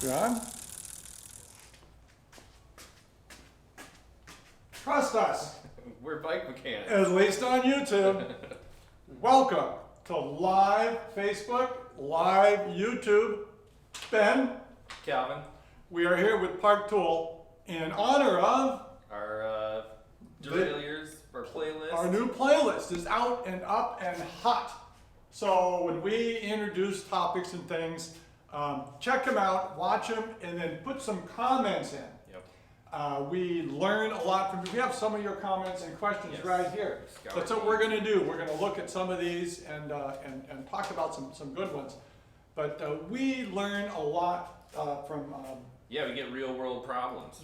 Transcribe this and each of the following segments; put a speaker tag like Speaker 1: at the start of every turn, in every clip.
Speaker 1: You on? Trust us.
Speaker 2: We're bike mechanics.
Speaker 1: At least on YouTube. Welcome to live Facebook, live YouTube. Ben,
Speaker 2: Calvin,
Speaker 1: we are here with Park Tool in honor of
Speaker 2: our Derailleurs, our playlist.
Speaker 1: our new playlist is out and up and hot. So when we introduce topics and things, check them out, watch them, and then put some comments in.
Speaker 2: Yep.
Speaker 1: We learn a lot from you. We have some of your comments and questions
Speaker 2: Yes.
Speaker 1: right here.
Speaker 2: Scour
Speaker 1: That's what we're going to do. We're going to look at some of these and talk about some good ones. But we learn a lot from
Speaker 2: Yeah, we get real world problems.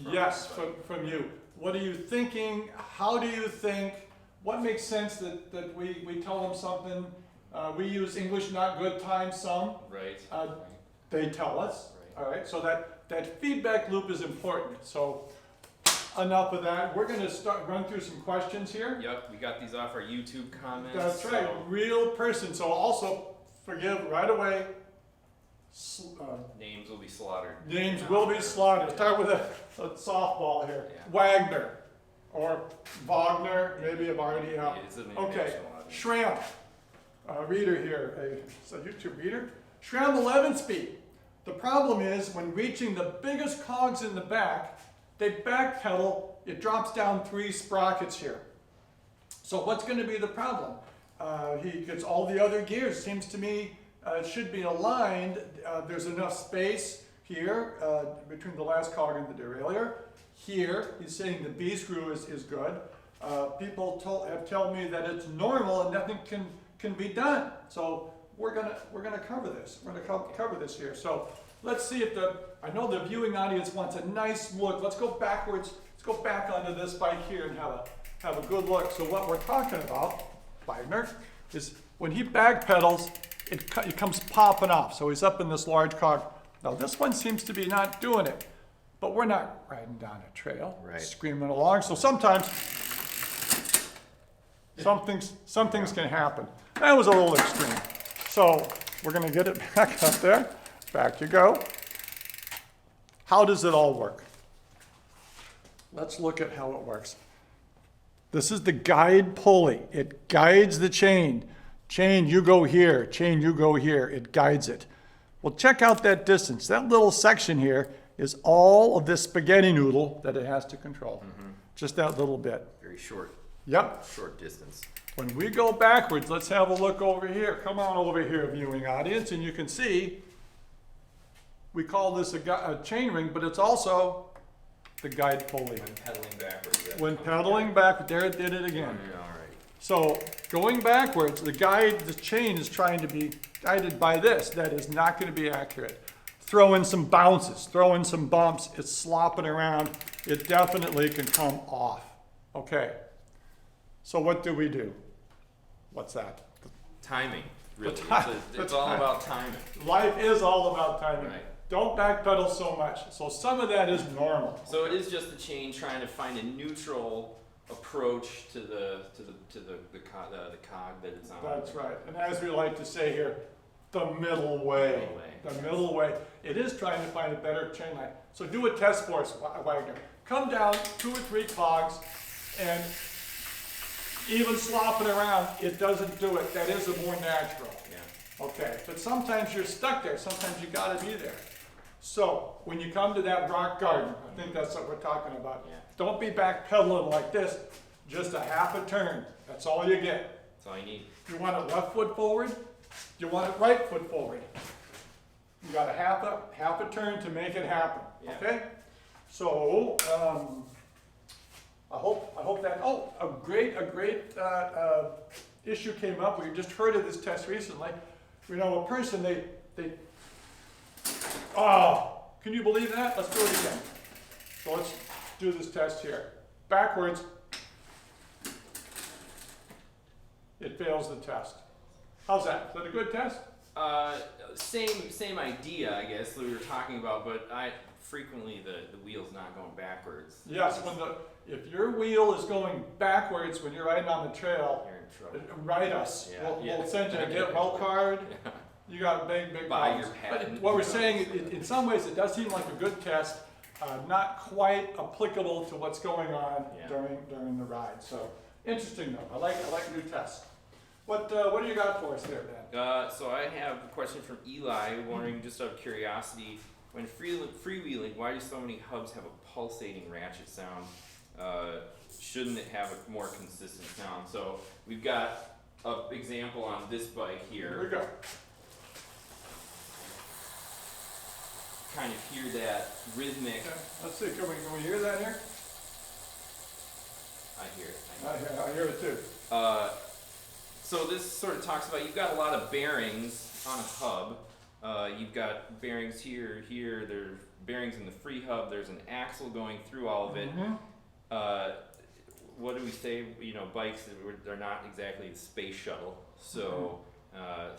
Speaker 1: from you. What are you thinking? How do you think? What makes sense that we tell them something? We use English not good times some.
Speaker 2: Right.
Speaker 1: They tell us.
Speaker 2: Right.
Speaker 1: All right. So that feedback loop is important. So enough of that. We're going to run through some questions here.
Speaker 2: Yep, we got these off our YouTube comments.
Speaker 1: That's right. Real person. So also forgive right away.
Speaker 2: Names will be slaughtered.
Speaker 1: Names will be slaughtered. Start with a softball here.
Speaker 2: Yeah.
Speaker 1: Wagner or Wagner. Maybe I've already out.
Speaker 2: It's an
Speaker 1: Okay.
Speaker 2: international audience.
Speaker 1: Shram. A reader here. It's a YouTube reader. Shram 11 speed. The problem is when reaching the biggest cogs in the back, they backpedal. It drops down 3 sprockets here. So what's going to be the problem? He gets all the other gears. Seems to me it should be aligned. There's enough space here between the last cog and the derailleur. Here, he's saying the B screw is good. People have told me that it's normal and nothing can be done. So we're gonna cover this. We're gonna cover this here. So let's see if I know the viewing audience wants a nice look. Let's go backwards. Let's go back onto this bike here and have a good look. So what we're talking about, Wagner, is when he backpedals, it comes popping off. So he's up in this large cog. Now this one seems to be not doing it, but we're not riding down a trail,
Speaker 2: Right.
Speaker 1: screaming along. So sometimes some things can happen. That was a little extreme. So we're gonna get it back up there. Back you go. How does it all work? Let's look at how it works. This is the guide pulley. It guides the chain. Chain, you go here. Chain, you go here. It guides it. Well, check out that distance. That little section here is all of this spaghetti noodle that it has to control. Just that little bit.
Speaker 2: Very short.
Speaker 1: Yep.
Speaker 2: Short distance.
Speaker 1: When we go backwards, let's have a look over here. Come on over here, viewing audience, and you can see we call this a chain ring, but it's also the guide pulley.
Speaker 2: When pedaling backwards.
Speaker 1: When pedaling back, there it did it again.
Speaker 2: All right.
Speaker 1: So going backwards, the chain is trying to be guided by this. That is not going to be accurate. Throw in some bounces, throw in some bumps. It's slopping around. It definitely can come off. Okay. So what do we do? What's that?
Speaker 2: Timing, really.
Speaker 1: The
Speaker 2: It's all
Speaker 1: time.
Speaker 2: about timing.
Speaker 1: Life is all about timing.
Speaker 2: Right.
Speaker 1: Don't backpedal so much. So some of that is normal.
Speaker 2: So it is just the chain trying to find a neutral approach to the cog that it's on.
Speaker 1: That's right. And as we like to say here, the middle way.
Speaker 2: Middle way.
Speaker 1: The middle way. It is trying to find a better chain line. So do a test for us, Wagner. Come down 2 or 3 cogs and even slopping around, it doesn't do it. That is a more natural.
Speaker 2: Yeah.
Speaker 1: Okay, but sometimes you're stuck there. Sometimes you gotta be there. So when you come to that rock garden, I think that's what we're talking about.
Speaker 2: Yeah.
Speaker 1: Don't be backpedaling like this. Just a half a turn. That's all you get.
Speaker 2: That's all you need.
Speaker 1: You want it left foot forward? You want it right foot forward? You got a half a turn to make it happen.
Speaker 2: Yeah.
Speaker 1: Okay? So I hope that. Oh, a great issue came up. We just heard of this test recently. You know, a person they. Oh, can you believe that? Let's do it again. So let's do this test here. Backwards. It fails the test. How's that? Is that a good test?
Speaker 2: Same idea, I guess, that we were talking about, but frequently the wheel's not going backwards.
Speaker 1: Yes, if your wheel is going backwards when you're riding on the trail,
Speaker 2: You're in trouble.
Speaker 1: write us.
Speaker 2: Yeah,
Speaker 1: We'll send you a get well card. you got big
Speaker 2: By
Speaker 1: problems.
Speaker 2: your
Speaker 1: But
Speaker 2: patent.
Speaker 1: what we're saying, in some ways, it does seem like a good test, not quite applicable to what's going on
Speaker 2: Yeah.
Speaker 1: during the ride. So interesting though. I like new tests. What do you got for us there, Dan?
Speaker 2: So I have a question from Eli, wondering just out of curiosity, when freewheeling, why do so many hubs have a pulsating ratchet sound? Shouldn't it have a more consistent sound? So we've got an example on this bike
Speaker 1: Here we
Speaker 2: here.
Speaker 1: go.
Speaker 2: Kind of hear that rhythmic.
Speaker 1: Okay. Let's see, can we hear that here?
Speaker 2: I hear it.
Speaker 1: I hear it too.
Speaker 2: So this sort of talks about, you've got a lot of bearings on a hub. You've got bearings here, there's bearings in the free hub, there's an axle going through all of it.
Speaker 1: Mhm.
Speaker 2: What do we say, bikes, they're not exactly the space shuttle, so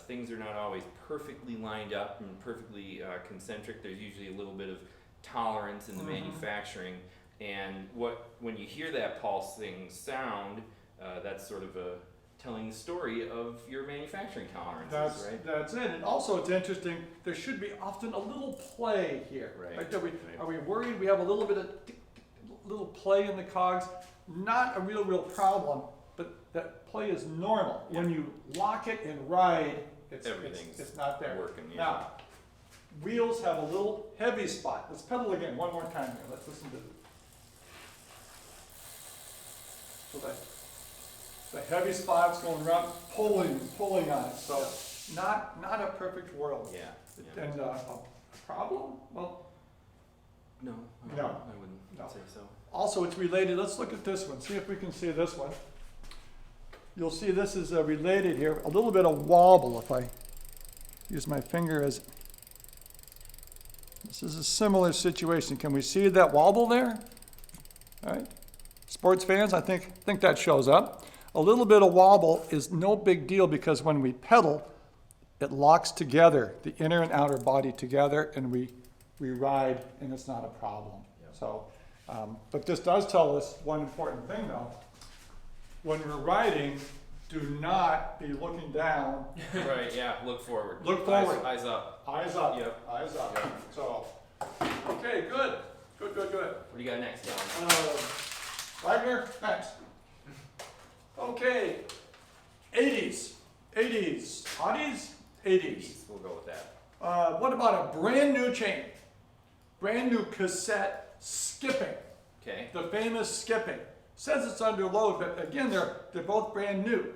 Speaker 2: things are not always perfectly lined up and perfectly concentric. There's usually a little bit of tolerance in the manufacturing, and when you hear that pulsing sound, that's sort of telling the story of your manufacturing tolerances, right?
Speaker 1: That's it. And also it's interesting, there should be often a little play here.
Speaker 2: Right.
Speaker 1: Are we worried we have a little bit of little play in the cogs? Not a real problem, but that play is normal. When you lock it and ride,
Speaker 2: Everything's
Speaker 1: it's not there.
Speaker 2: working, yeah.
Speaker 1: Now, wheels have a little heavy spot. Let's pedal again one more time here. Let's listen to it. So the heavy spot's going around, pulling on it. So not a perfect world.
Speaker 2: Yeah.
Speaker 1: And a problem? Well,
Speaker 2: No,
Speaker 1: No.
Speaker 2: I wouldn't
Speaker 1: No.
Speaker 2: say so.
Speaker 1: also it's related. Let's look at this one. See if we can see this one. You'll see this is related here. A little bit of wobble if I use my finger as. This is a similar situation. Can we see that wobble there? All right. Sports fans, I think that shows up. A little bit of wobble is no big deal because when we pedal, it locks together, the inner and outer body together, and we ride, and it's not a problem.
Speaker 2: Yep.
Speaker 1: So, but this does tell us one important thing though. When we're riding, do not be looking down.
Speaker 2: Right, yeah, look forward.
Speaker 1: Look forward.
Speaker 2: Eyes up.
Speaker 1: Eyes up.
Speaker 2: Yep.
Speaker 1: Eyes up.
Speaker 2: Yep.
Speaker 1: So, okay, good. Good.
Speaker 2: What do you got next, Alan?
Speaker 1: Wagner, next. Okay, 80s, Audis, 80s.
Speaker 2: We'll go with that.
Speaker 1: What about a brand new chain? Brand new cassette skipping,
Speaker 2: Okay.
Speaker 1: the famous skipping. Says it's under load, but again, they're both brand new.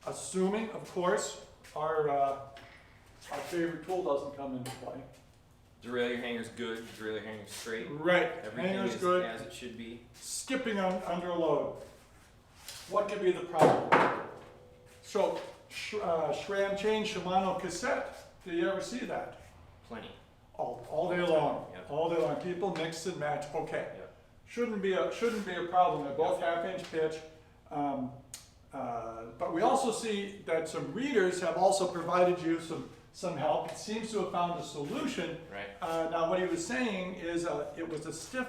Speaker 1: Assuming, of course, our favorite tool doesn't come into play.
Speaker 2: Derailleur hanger's good, derailleur hanger's straight.
Speaker 1: Right,
Speaker 2: Everything
Speaker 1: hanger's
Speaker 2: is
Speaker 1: good.
Speaker 2: as it should be.
Speaker 1: Skipping under load. What could be the problem? So, SRAM chain, Shimano cassette, do you ever see that?
Speaker 2: Plenty.
Speaker 1: All day long,
Speaker 2: Yep.
Speaker 1: all day long. People mix and match, okay.
Speaker 2: Yep.
Speaker 1: Shouldn't be a problem, they're both half-inch pitch. But we also see that some readers have also provided you some help. It seems to have found a solution.
Speaker 2: Right.
Speaker 1: Now what he was saying is it was a stiff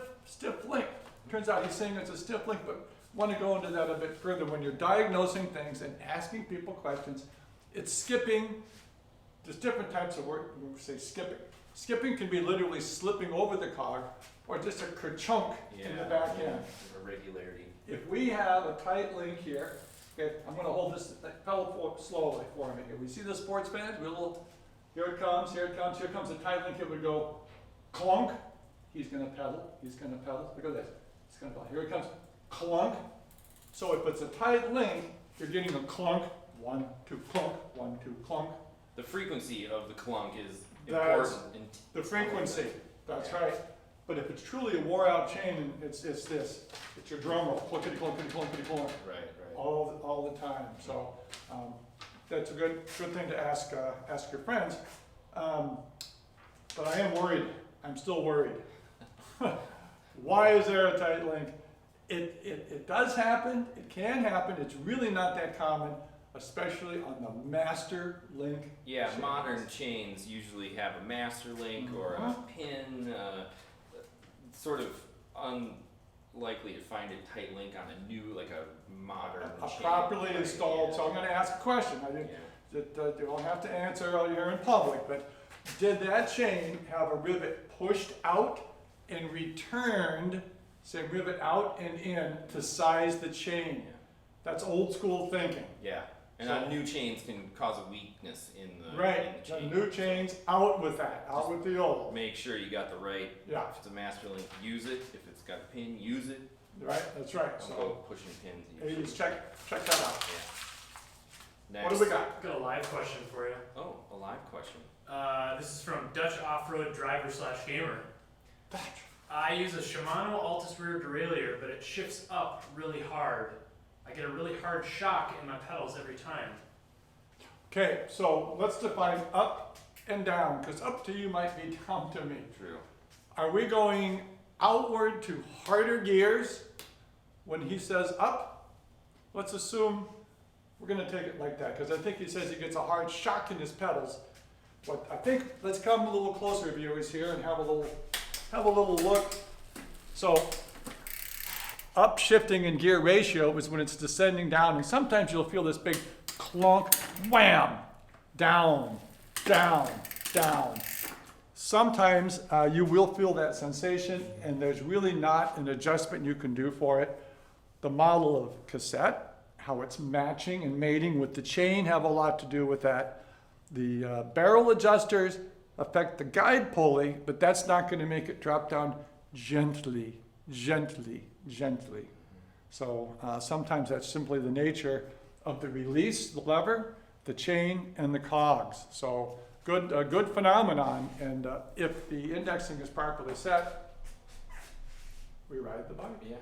Speaker 1: link. Turns out he's saying it's a stiff link, but want to go into that a bit further. When you're diagnosing things and asking people questions, it's skipping. There's different types of work when we say skipping. Skipping can be literally slipping over the cog or just a kerchunk in the back end.
Speaker 2: Irregularity.
Speaker 1: If we have a tight link here, okay, I'm going to hold this pedal slowly for me. If we see the sports fans, here it comes, here comes a tight link. It would go clunk. He's going to pedal. Look at this. It's going to pedal. Here it comes, clunk. So if it's a tight link, you're getting a clunk, 1, 2, clunk, 1, 2, clunk.
Speaker 2: The frequency of the clunk is
Speaker 1: That's
Speaker 2: important.
Speaker 1: the frequency. That's
Speaker 2: Yeah.
Speaker 1: right. But if it's truly a wore-out chain, it's this. It's your drum roll, clunkety clunkety clunkety clunk,
Speaker 2: Right.
Speaker 1: all the time. So that's a good thing to ask your friends. But I am worried. I'm still worried. Why is there a tight link? It does happen. It can happen. It's really not that common, especially on the master link.
Speaker 2: Yeah,
Speaker 1: chains.
Speaker 2: modern chains usually have a master link or a pin. Sort of unlikely to find a tight link on a new, like a modern
Speaker 1: A
Speaker 2: chain.
Speaker 1: properly
Speaker 2: Right,
Speaker 1: installed.
Speaker 2: yeah.
Speaker 1: So I'm going to ask a question.
Speaker 2: Yeah.
Speaker 1: that you don't have to answer while you're in public, but did that chain have a rivet pushed out and returned, say rivet out and in, to size the chain? That's old school thinking.
Speaker 2: Yeah. And
Speaker 1: So-
Speaker 2: new chains can cause a weakness in the
Speaker 1: Right,
Speaker 2: in the
Speaker 1: the
Speaker 2: chain.
Speaker 1: new chains, out with that, out with the old.
Speaker 2: Make sure you got the right.
Speaker 1: Yeah.
Speaker 2: If it's a master link, use it. If it's got a pin, use it.
Speaker 1: Right, that's right,
Speaker 2: Don't
Speaker 1: so,
Speaker 2: go pushing pins. usually.
Speaker 1: 80s, check that out.
Speaker 2: Yeah.
Speaker 1: What
Speaker 2: Next.
Speaker 1: do we got?
Speaker 3: Got a live question for you.
Speaker 2: Oh, a live question.
Speaker 3: This is from Dutch Off-Road Driver / Gamer. I use a Shimano Altus rear derailleur, but it shifts up really hard. I get a really hard shock in my pedals every time.
Speaker 1: Okay, so let's define up and down, because up to you might be down to me.
Speaker 2: True.
Speaker 1: Are we going outward to harder gears when he says up? Let's assume we're gonna take it like that, because I think he says he gets a hard shock in his pedals. But I think, let's come a little closer, viewers, here, and have a little look. So, upshifting in gear ratio is when it's descending down, and sometimes you'll feel this big clunk, wham, down, down, down. Sometimes you will feel that sensation, and there's really not an adjustment you can do for it. The model of cassette, how it's matching and mating with the chain, have a lot to do with that. The barrel adjusters affect the guide pulley, but that's not going to make it drop down gently, gently, gently. So sometimes that's simply the nature of the release, the lever, the chain, and the cogs. So good phenomenon, and if the indexing is properly set, we ride the bike.
Speaker 2: Yeah.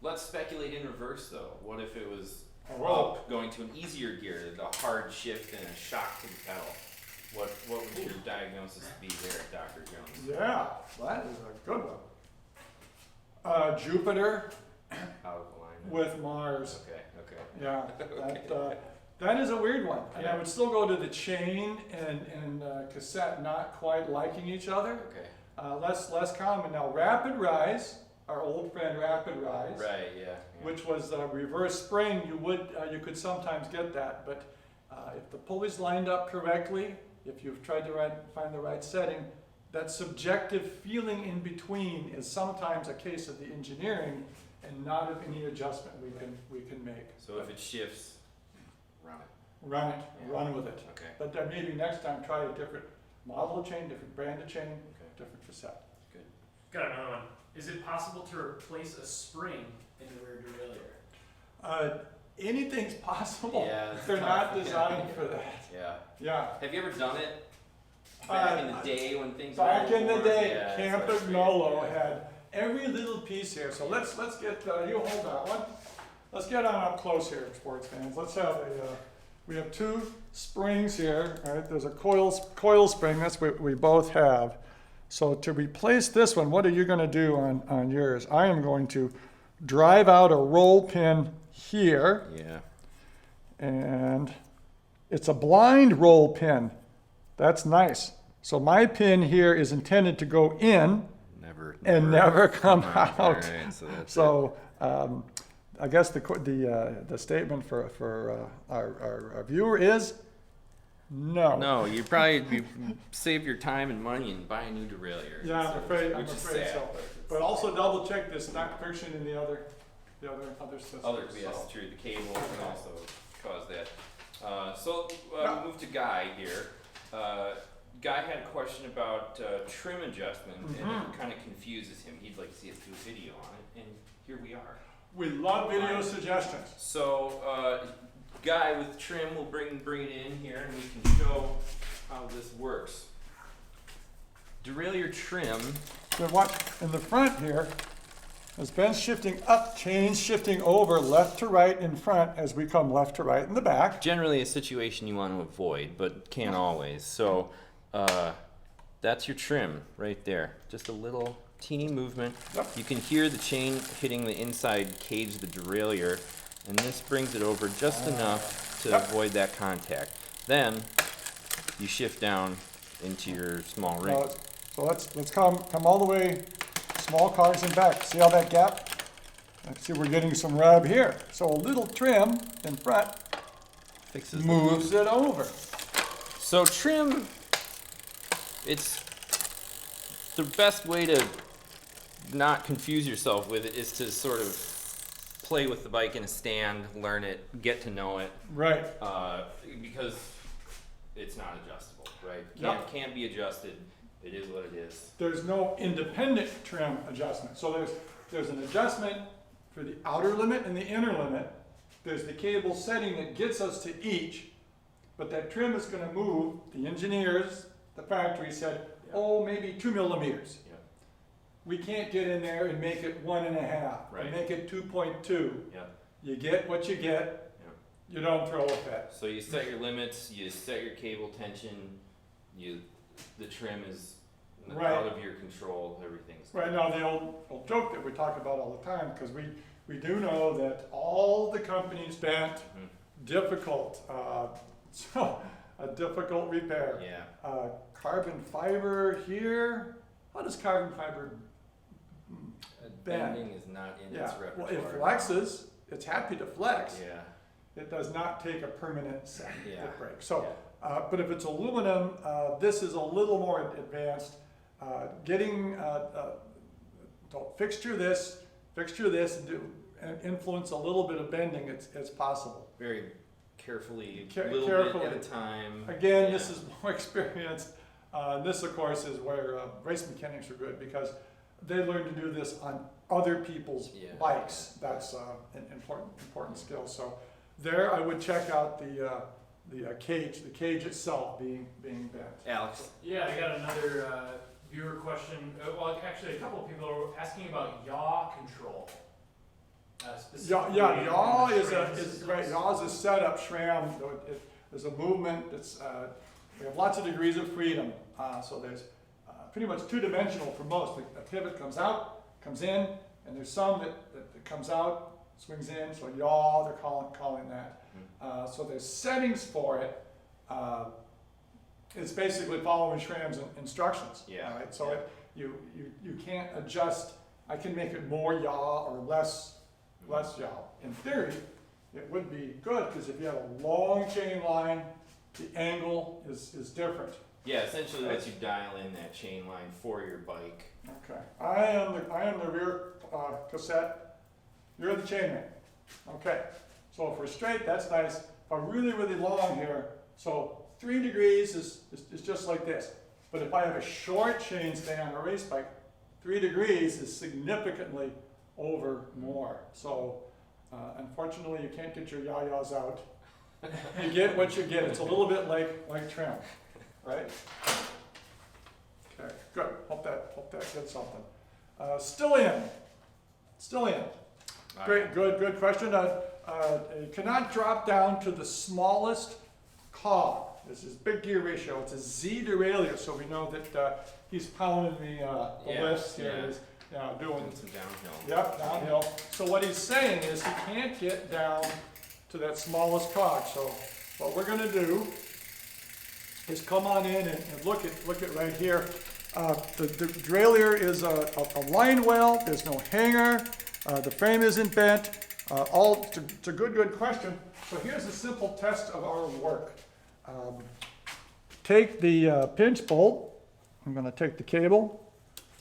Speaker 2: Let's speculate in reverse though. What if it was
Speaker 1: Oh.
Speaker 2: up, going to an easier gear, a hard shift and a shock to the pedal? What would your diagnosis be there, Dr. Jones?
Speaker 1: Yeah, that is a good one. Jupiter
Speaker 2: Out of alignment.
Speaker 1: with Mars.
Speaker 2: Okay.
Speaker 1: Yeah, that is a weird one. And I
Speaker 2: Yeah.
Speaker 1: would still go to the chain and cassette not quite liking each other.
Speaker 2: Okay.
Speaker 1: Less common. Now, Rapid Rise, our old friend Rapid Rise,
Speaker 2: Right. Yeah.
Speaker 1: which was reverse spring, you could sometimes get that. But if the pulley's lined up correctly, if you've tried to find the right setting, that subjective feeling in between is sometimes a case of the engineering and not of any adjustment we can make.
Speaker 2: So if it shifts, run it.
Speaker 1: Run it,
Speaker 2: Yeah.
Speaker 1: run with it.
Speaker 2: Okay.
Speaker 1: But then maybe next time try a different model of chain, different brand of chain,
Speaker 2: Okay.
Speaker 1: different cassette.
Speaker 3: Got another one. Is it possible to replace a spring in the rear derailleur?
Speaker 1: Anything's possible.
Speaker 2: Yeah, it's
Speaker 1: They're
Speaker 2: tough.
Speaker 1: not designed for that.
Speaker 2: Yeah.
Speaker 1: Yeah.
Speaker 2: Have you ever done it back in the day when things
Speaker 1: Back
Speaker 2: were
Speaker 1: in the
Speaker 2: more-
Speaker 1: day,
Speaker 2: yeah,
Speaker 1: Camp
Speaker 2: it's like-
Speaker 1: Nolo
Speaker 2: yeah.
Speaker 1: had every little piece here. So let's get, you hold that one. Let's get on up close here, sports fans. Let's have we have two springs here, all right? There's a coil spring, that's what we both have. So to replace this one, what are you gonna do on yours? I am going to drive out a roll pin here,
Speaker 2: Yeah.
Speaker 1: and it's a blind roll pin. That's nice. So my pin here is intended to go in
Speaker 2: Never.
Speaker 1: and never come out.
Speaker 2: All right, so that's
Speaker 1: So I guess the statement for our viewer is no.
Speaker 2: No, you probably save your time and money and buy a new derailleur.
Speaker 1: Yeah, I'm afraid
Speaker 2: Which is
Speaker 1: so.
Speaker 2: sad.
Speaker 1: But also double check this, not friction in the other systems.
Speaker 2: Other, yes,
Speaker 1: So-
Speaker 2: true. The cable can also cause that. So
Speaker 1: Yeah.
Speaker 2: we move to Guy here. Guy had a question about trim adjustment, and it kind of confuses him. He'd like to see us do a video on it, and here we are.
Speaker 1: We love video suggestions.
Speaker 2: So Guy with trim will bring it in here, and we can show how this works. Derailleur trim.
Speaker 1: So watch in the front here, as Ben's shifting up, chains shifting over left to right in front as we come left to right in the back.
Speaker 2: Generally a situation you want to avoid, but can't always. So that's your trim right there. Just a little teeny movement.
Speaker 1: Yep.
Speaker 2: You can hear the chain hitting the inside cage of the derailleur, and this brings it over just enough to
Speaker 1: Yep.
Speaker 2: avoid that contact. Then you shift down into your small ring.
Speaker 1: So let's come all the way, small cogs in back. See how that gap? Let's see, we're getting some rub here. So a little trim in front
Speaker 2: fixes
Speaker 1: moves it over.
Speaker 2: So trim, it's the best way to not confuse yourself with it is to sort of play with the bike in a stand, learn it, get to know it,
Speaker 1: Right.
Speaker 2: because it's not adjustable, right?
Speaker 1: Yep.
Speaker 2: Can't be adjusted. It is what it is.
Speaker 1: There's no independent trim adjustment. So there's an adjustment for the outer limit and the inner limit. There's the cable setting that gets us to each, but that trim is going to move. The engineers, the factory said, oh, maybe 2 millimeters.
Speaker 2: Yep.
Speaker 1: We can't get in there and make it 1.5,
Speaker 2: Right.
Speaker 1: or make it 2.2.
Speaker 2: Yep.
Speaker 1: You get what you get.
Speaker 2: Yep.
Speaker 1: You don't throw a fit.
Speaker 2: So you set your limits, you set your cable tension, the trim is
Speaker 1: Right.
Speaker 2: out of your control, everything's
Speaker 1: Right now, the old joke that we talk about all the time, because we do know that all the companies bent,
Speaker 2: Mhm.
Speaker 1: difficult, so a difficult repair.
Speaker 2: Yeah.
Speaker 1: Carbon fiber here. How does carbon fiber bend?
Speaker 2: Bending is not in
Speaker 1: Yeah,
Speaker 2: its
Speaker 1: well,
Speaker 2: repertoire.
Speaker 1: it flexes. It's happy to flex.
Speaker 2: Yeah.
Speaker 1: It does not take a permanent set.
Speaker 2: Yeah.
Speaker 1: It breaks. So,
Speaker 2: Yeah.
Speaker 1: but if it's aluminum, this is a little more advanced. Don't fixture this, and influence a little bit of bending. It's possible.
Speaker 2: Very carefully,
Speaker 1: Carefully.
Speaker 2: little bit at a time.
Speaker 1: Again,
Speaker 2: Yeah.
Speaker 1: this is more experience. This, of course, is where race mechanics are good because they learn to do this on other people's
Speaker 2: Yeah.
Speaker 1: bikes. That's an important skill. So there, I would check out the cage itself being bent.
Speaker 2: Alex.
Speaker 3: Yeah, I got another viewer question. Well, actually, a couple of people are asking about yaw control. Specifically
Speaker 1: Yaw
Speaker 3: on the
Speaker 1: is
Speaker 3: SRAM
Speaker 1: is
Speaker 3: systems.
Speaker 1: right. Yaw is a setup SRAM. There's a movement. We have lots of degrees of freedom. So there's pretty much two-dimensional for most. The pivot comes out, comes in, and there's some that comes out, swings in. So yaw, they're calling that. So there's settings for it. It's basically following SRAM's instructions.
Speaker 2: Yeah.
Speaker 1: All right. So you can't adjust. I can make it more yaw or less yaw. In theory, it would be good because if you have a long chain line, the angle is different.
Speaker 2: Yeah, essentially lets you dial in that chain line for your bike.
Speaker 1: Okay. I am the rear cassette. You're the chain man. Okay. So if we're straight, that's nice. If I'm really long here, so 3 degrees is just like this. But if I have a short chain stay on a race bike, 3 degrees is significantly over more. So unfortunately, you can't get your yaw-yaws out. You get what you get. It's a little bit like trim, right? Okay, good. Hope that did something. Still in. Great, good question. You cannot drop down to the smallest cog. This is big gear ratio. It's a Z derailleur, so we know that he's pounding the lifts here.
Speaker 2: Yeah.
Speaker 1: He's doing
Speaker 2: Some downhill.
Speaker 1: Yep, downhill. So what he's saying is he can't get down to that smallest cog. So what we're gonna do is come on in and look at right here. The derailleur is a line well. There's no hanger. The frame isn't bent. It's a good question. So here's a simple test of our work. Take the pinch bolt. I'm gonna take the cable.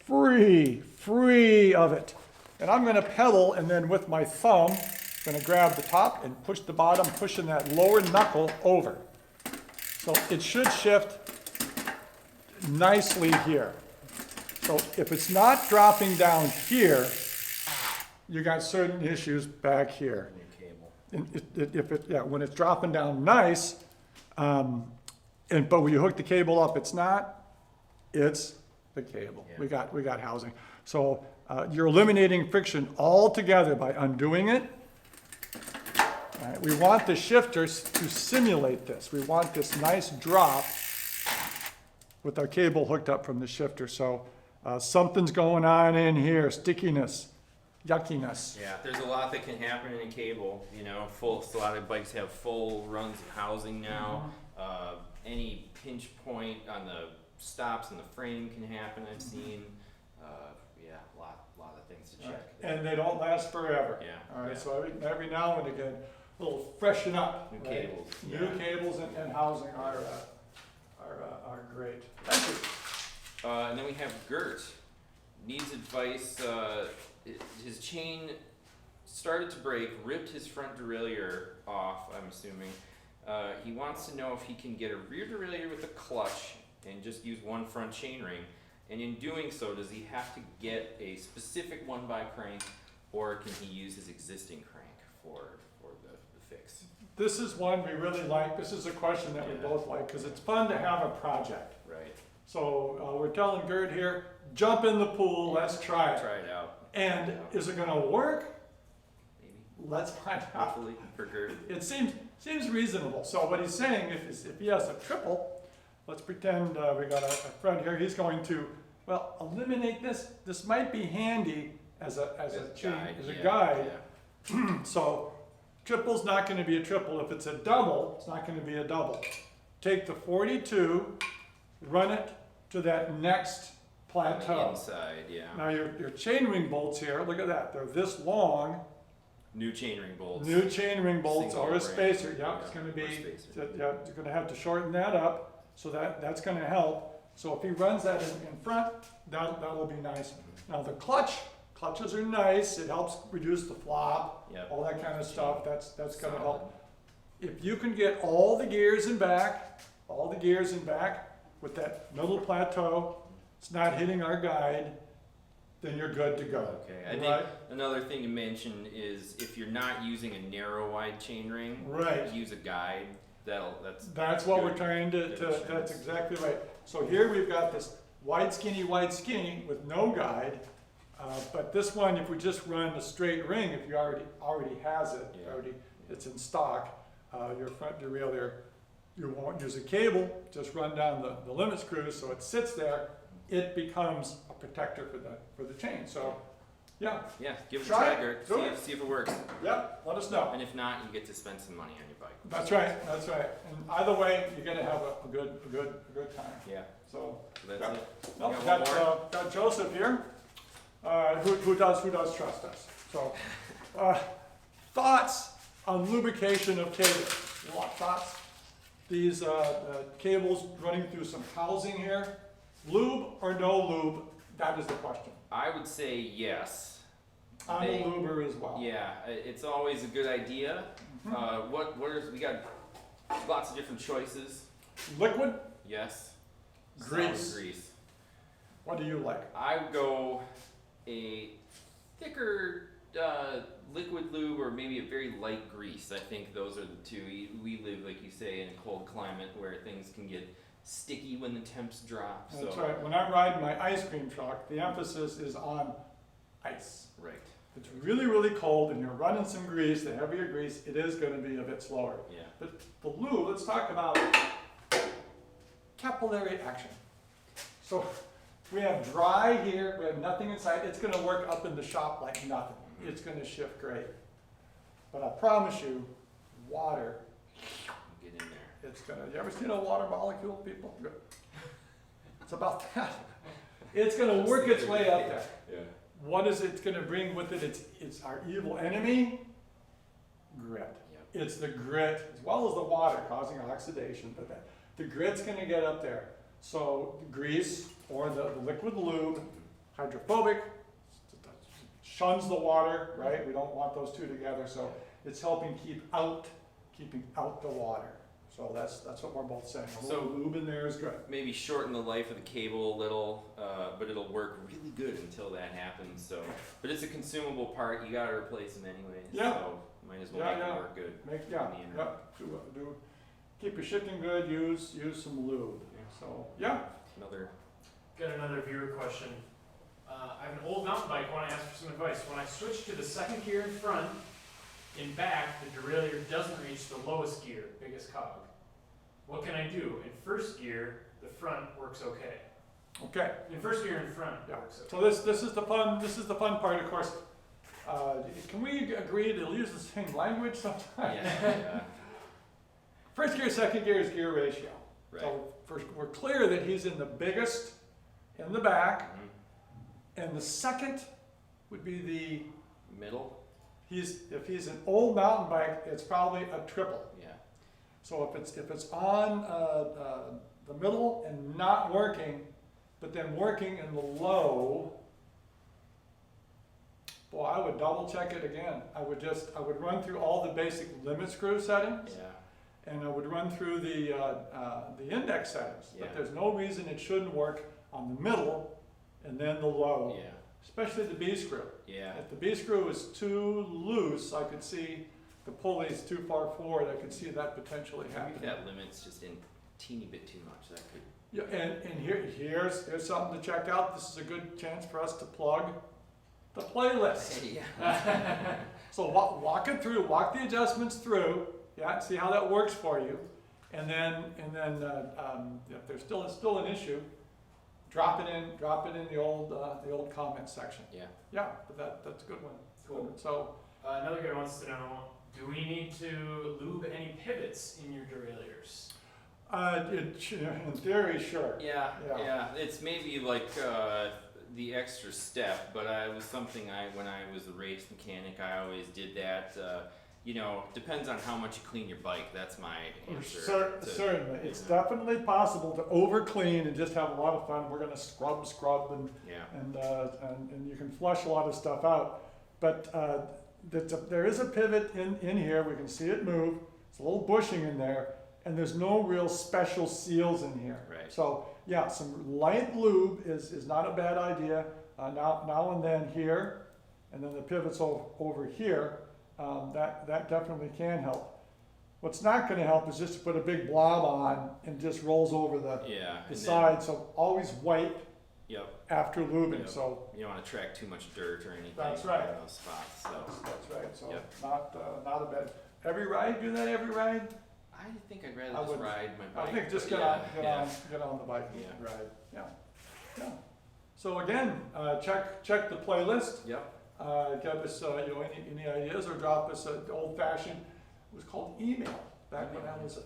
Speaker 1: Free of it. And I'm going to pedal, and then with my thumb, I'm going to grab the top and push the bottom, pushing that lower knuckle over. So it should shift nicely here. So if it's not dropping down here, you got certain issues back here.
Speaker 2: Cable.
Speaker 1: When it's dropping down nice, but when you hook the cable up, it's the cable.
Speaker 2: Yeah.
Speaker 1: We got housing. So you're eliminating friction altogether by undoing it. All right, we want the shifters to simulate this. We want this nice drop with our cable hooked up from the shifter. So something's going on in here, stickiness, yuckiness.
Speaker 2: Yeah, there's a lot that can happen in a cable. You know, a lot of bikes have full runs of housing now. Any pinch point on the stops in the frame can happen. I've seen. A lot of things to check.
Speaker 1: And they don't last forever.
Speaker 2: Yeah.
Speaker 1: All right,
Speaker 2: Yeah.
Speaker 1: so every now and again, little freshen up.
Speaker 2: New
Speaker 1: right?
Speaker 2: cables.
Speaker 1: New cables and housing are great. Thank you.
Speaker 2: And then we have Gert. Needs advice. His chain started to break, ripped his front derailleur off, I'm assuming. He wants to know if he can get a rear derailleur with a clutch and just use one front chainring. And in doing so, does he have to get a specific 1x crank, or can he use his existing crank for the fix?
Speaker 1: This is one we really like. This is a question that we
Speaker 2: Yeah.
Speaker 1: both like because it's fun to have a project.
Speaker 2: Right.
Speaker 1: So we're telling Gert here, jump in the pool, let's try it.
Speaker 2: Try it out.
Speaker 1: And is it gonna work?
Speaker 2: Maybe.
Speaker 1: Let's find out.
Speaker 2: Hopefully for Gert.
Speaker 1: It seems reasonable. So what he's saying, if he has a triple, let's pretend we got a friend here. He's going to, well, eliminate this. This might be handy as a guide.
Speaker 2: Yeah.
Speaker 1: So triple's not going to be a triple. If it's a double, it's not going to be a double. Take the 42, run it to that next
Speaker 2: On the
Speaker 1: plateau.
Speaker 2: inside, yeah.
Speaker 1: Now your chainring bolts here, look at that. They're this long.
Speaker 2: New chainring bolts.
Speaker 1: New chainring bolts
Speaker 2: Single
Speaker 1: or a
Speaker 2: ring.
Speaker 1: spacer. Yep,
Speaker 2: Yeah,
Speaker 1: it's going to
Speaker 2: or
Speaker 1: be.
Speaker 2: spacer.
Speaker 1: Yeah, you're going to have to shorten that up. So that's going to help. So if he runs that in front, that'll be nice. Now the clutches are nice. It helps reduce the flop,
Speaker 2: Yep.
Speaker 1: all that kind of stuff. That's going to
Speaker 2: Solid.
Speaker 1: help. If you can get all the gears in back with that middle plateau, it's not hitting our guide, then you're good to go.
Speaker 2: Okay, I
Speaker 1: Right?
Speaker 2: think another thing to mention is if you're not using a narrow wide chainring,
Speaker 1: Right.
Speaker 2: use a guide.
Speaker 1: That's what
Speaker 2: good.
Speaker 1: we're trying to,
Speaker 2: Good
Speaker 1: that's
Speaker 2: insurance.
Speaker 1: exactly right. So here we've got this wide skinny with no guide. But this one, if we just run a straight ring, if you already has it,
Speaker 2: Yeah.
Speaker 1: it's in stock, your front derailleur, you won't use a cable, just run down the limit screws so it sits there. It becomes a protector for the chain. So, yeah,
Speaker 2: Yeah, give it a
Speaker 1: Try
Speaker 2: try,
Speaker 1: it.
Speaker 2: Gert.
Speaker 1: Do it.
Speaker 2: See if it works.
Speaker 1: yep, let us know.
Speaker 2: And if not, you get to spend some money on your bike.
Speaker 1: That's right. And either way, you're gonna have a good time.
Speaker 2: Yeah,
Speaker 1: So,
Speaker 2: so that's
Speaker 1: Yeah.
Speaker 2: it.
Speaker 1: no,
Speaker 2: You
Speaker 1: we
Speaker 2: got one more?
Speaker 1: got Joseph here, who does trust us. So, thoughts on lubrication of cables? What thoughts? These cables running through some housing here, lube or no lube? That is the question.
Speaker 2: I would say yes.
Speaker 1: I'm
Speaker 2: They-
Speaker 1: a luber as well.
Speaker 2: Yeah, it's always a good idea.
Speaker 1: Mhm.
Speaker 2: We got lots of different choices.
Speaker 1: Liquid,
Speaker 2: Yes.
Speaker 1: Grease.
Speaker 2: Solid grease.
Speaker 1: what do you like?
Speaker 2: I would go a thicker liquid lube or maybe a very light grease. I think those are the two. We live, like you say, in a cold climate where things can get sticky when the temps drop.
Speaker 1: That's
Speaker 2: So
Speaker 1: right. When I'm riding my ice cream truck, the emphasis is on ice.
Speaker 2: right,
Speaker 1: If it's really, really cold and you're running some grease, the heavier grease, it is going to be a bit slower.
Speaker 2: yeah.
Speaker 1: But the lube, let's talk about capillary action. So we have dry here, we have nothing inside. It's going to work up in the shop like nothing.
Speaker 2: Mhm.
Speaker 1: It's going to shift great. But I promise you, water,
Speaker 2: Get in there.
Speaker 1: it's going to, you ever seen a water molecule, people? It's about that. It's going to work its way up there.
Speaker 2: Yeah.
Speaker 1: What is it going to bring with it? It's our evil enemy, grit.
Speaker 2: Yep.
Speaker 1: It's the grit, as well as the water causing oxidation, but the grit's going to get up there. So the grease or the liquid lube, hydrophobic, shuns the water, right? We don't want those two together, so it's helping keeping out the water. So that's what we're both saying. A little
Speaker 2: So-
Speaker 1: lube in there is good.
Speaker 2: Maybe shorten the life of the cable a little, but it'll work really good until that happens. So, but it's a consumable part. You gotta replace them anyways.
Speaker 1: Yeah.
Speaker 2: So might as well
Speaker 1: Yeah,
Speaker 2: make
Speaker 1: yeah.
Speaker 2: it work good.
Speaker 1: Yeah,
Speaker 2: in the interim.
Speaker 1: yeah. Keep your shifting good. Use some lube.
Speaker 2: Yeah.
Speaker 1: So yeah.
Speaker 2: Another.
Speaker 3: Got another viewer question. I have an old mountain bike. I want to ask for some advice. When I switch to the second gear in front, in back, the derailleur doesn't reach the lowest gear, biggest cog. What can I do? In first gear, the front works okay.
Speaker 1: Okay.
Speaker 3: In first gear in front
Speaker 1: Yeah.
Speaker 3: works okay.
Speaker 1: So this is the fun part, of course. Can we agree to use the same language sometimes?
Speaker 2: Yeah.
Speaker 1: First gear, second gear is gear ratio.
Speaker 2: Right.
Speaker 1: So we're clear that he's in the biggest in the back,
Speaker 2: Mhm.
Speaker 1: and the second would be the
Speaker 2: Middle.
Speaker 1: if he's an old mountain bike, it's probably a triple.
Speaker 2: Yeah.
Speaker 1: So if it's on the middle and not working, but then working in the low, boy, I would double check it again. I would run through all the basic limit screw settings.
Speaker 2: Yeah.
Speaker 1: And I would run through the index settings.
Speaker 2: Yeah.
Speaker 1: But there's no reason it shouldn't work on the middle and then the low.
Speaker 2: Yeah.
Speaker 1: Especially the B screw.
Speaker 2: Yeah.
Speaker 1: If the B screw is too loose, I could see the pulley's too far forward. I could see that potentially
Speaker 2: Maybe
Speaker 1: happening.
Speaker 2: that limit's just in a teeny bit too much. That could.
Speaker 1: Yeah, and here's something to check out. This is a good chance for us to plug the playlist.
Speaker 2: Yeah.
Speaker 1: So walk it through, walk the adjustments through, yeah, see how that works for you, and then if there's still an issue, drop it in the old comment section.
Speaker 2: Yeah.
Speaker 1: Yeah, but that's a good one.
Speaker 3: Cool.
Speaker 1: So
Speaker 3: Another guy wants to know, do we need to lube any pivots in your derailleurs?
Speaker 1: in theory, sure.
Speaker 2: Yeah,
Speaker 1: Yeah.
Speaker 2: yeah. It's maybe like the extra step, but it was something when I was a race mechanic, I always did that. Depends on how much you clean your bike. That's my answer.
Speaker 1: Certainly, it's definitely possible to over clean and just have a lot of fun. We're gonna scrub, and
Speaker 2: Yeah.
Speaker 1: and you can flush a lot of stuff out. But there is a pivot in here. We can see it move. It's a little bushing in there, and there's no real special seals in here.
Speaker 2: Right.
Speaker 1: So yeah, some light lube is not a bad idea. Now and then here, and then the pivots over here. That definitely can help. What's not going to help is just to put a big blob on and just rolls over the
Speaker 2: and
Speaker 1: side. So always wipe
Speaker 2: Yep.
Speaker 1: after lubing.
Speaker 2: Yep.
Speaker 1: So
Speaker 2: You don't want to track too much dirt or anything
Speaker 1: That's right.
Speaker 2: in those spots. So
Speaker 1: that's right. So
Speaker 2: Yep.
Speaker 1: not a bad. Every ride, do that every ride.
Speaker 2: I think I'd rather
Speaker 1: I
Speaker 2: just
Speaker 1: would-
Speaker 2: ride my bike.
Speaker 1: I think just
Speaker 2: but
Speaker 1: get on the bike and
Speaker 2: Yeah.
Speaker 1: ride. Yeah. So again, check the playlist.
Speaker 2: Yep.
Speaker 1: Give us any ideas, or drop us an old-fashioned. It was called email back when I was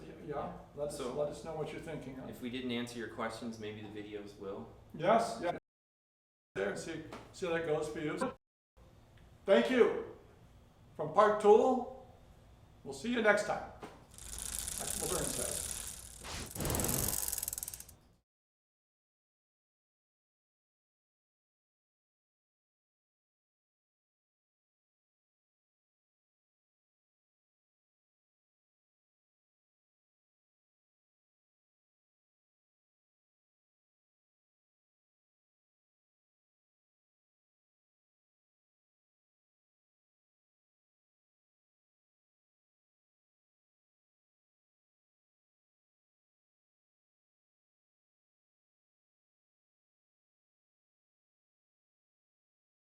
Speaker 1: Let us know what you're thinking of.
Speaker 2: If we didn't answer your questions, maybe the videos will.
Speaker 1: Yes. Yeah. There and see how that goes for you. Thank you. From Park Tool. We'll see you next time. That's what we're going to say.